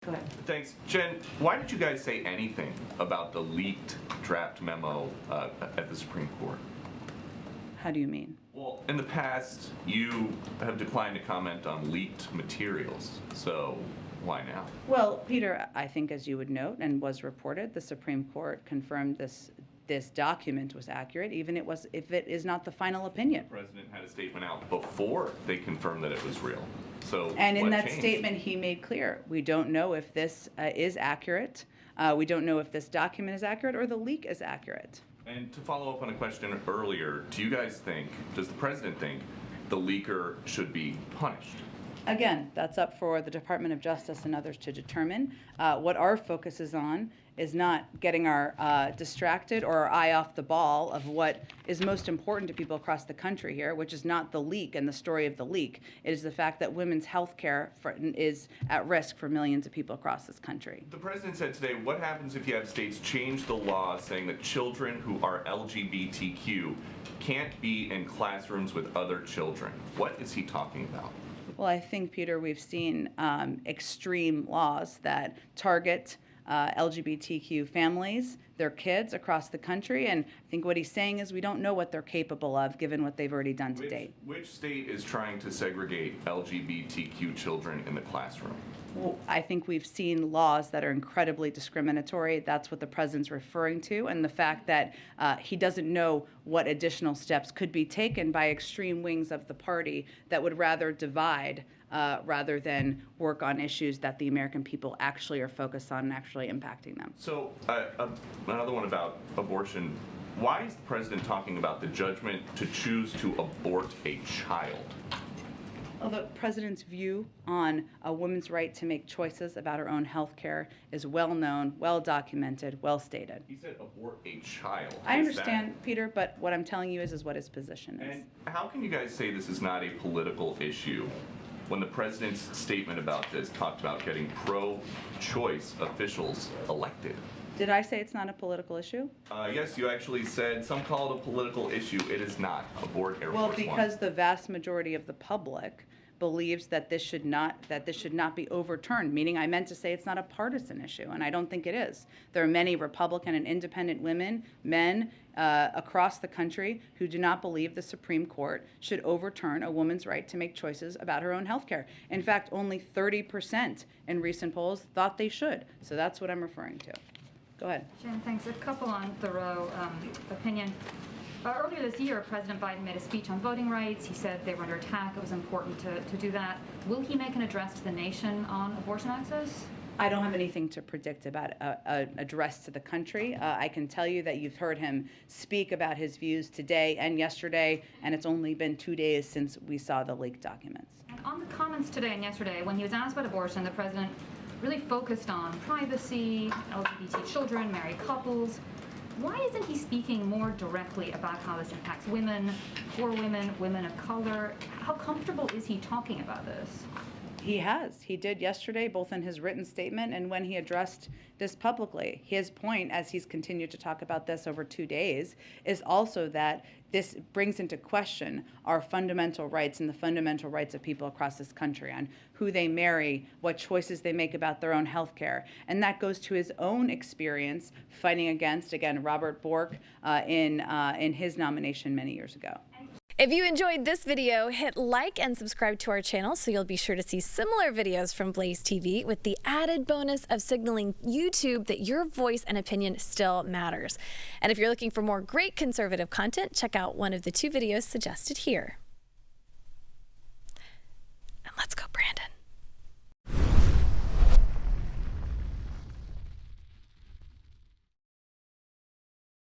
Go ahead. Thanks. Jen, why did you guys say anything about the leaked draft memo at the Supreme Court? How do you mean? Well, in the past, you have declined to comment on leaked materials, so why now? Well, Peter, I think as you would note and was reported, the Supreme Court confirmed this document was accurate, even if it is not the final opinion. The president had a statement out before they confirmed that it was real. So and in that changed? statement, he made clear, we don't know if this is accurate. We don't know if this document is accurate or the leak is accurate. And to follow up on a question earlier, does the president think the leaker should be punished? Again, that's up for the Department of Justice and others to determine. What our focus is on is not getting our distracted or our eye off the ball of what is most important to people across the country here, which is not the leak and the story of the leak. It is the fact that women's health care is at risk for millions of people across this country. The president said today, what happens if you have states change the law saying that children who are LGBTQ can't be in classrooms with other children? What is he talking about? Well, I think, Peter, we've seen extreme laws that target LGBTQ families, their kids across the country, and I think what he's saying is we don't know what they're capable of given what they've already done to date. Which state is trying to segregate LGBTQ children in the classroom? Well, I think we've seen laws that are incredibly discriminatory. That's what the president's referring to, and the fact that he doesn't know what additional steps could be taken by extreme wings of the party that would rather divide rather than work on issues that the American people actually are focused on and actually impacting them. So another one about abortion. Why is the president talking about the judgment to choose to abort a child? Well, the president's view on a woman's right to make choices about her own health care is well known, well documented, well stated. He said abort a child. I understand, Peter, but what I'm telling you is what his position is. And how can you guys say this is not a political issue when the president's statement about this talked about getting pro-choice officials elected? Did I say it's not a political issue? Yes, you actually said some call it a political issue. It is not. Abort Air Force One. Well, because the vast majority of the public believes that this should not be overturned, meaning I meant to say it's not a partisan issue, and I don't think it is. There are many Republican and independent men across the country who do not believe the Supreme Court should overturn a woman's right to make choices about her own health care. In fact, only 30% in recent polls thought they should. So that's what I'm referring to. Go ahead. Jen, thanks. A couple on Thoreau opinion. Earlier this year, President Biden made a speech on voting rights. He said they were under attack. It was important to do that. Will he make an address to the nation on abortion access? I don't have anything to predict about an address to the country. I can tell you that you've heard him speak about his views today and yesterday, and it's only been 2 days since we saw the leaked documents. And on the comments today and yesterday, when he was asked about abortion, the president really focused on privacy, LGBT children, married couples. Why isn't he speaking more directly about how this impacts women, poor women, women of color? How comfortable is he talking about this? He has. He did yesterday, both in his written statement and when he addressed this publicly. His point, as he's continued to talk about this over 2 days, is also that this brings into question our fundamental rights and the fundamental rights of people across this country on who they marry, what choices they make about their own health care. And that goes to his own experience fighting against, again, Robert Bork in his nomination many years ago. If you enjoyed this video, hit like and subscribe to our channel so you'll be sure to see similar videos from BlazeTV with the added bonus of signaling YouTube that your voice and opinion still matters. And if you're looking for more great conservative content, check out one of the 2 videos suggested here.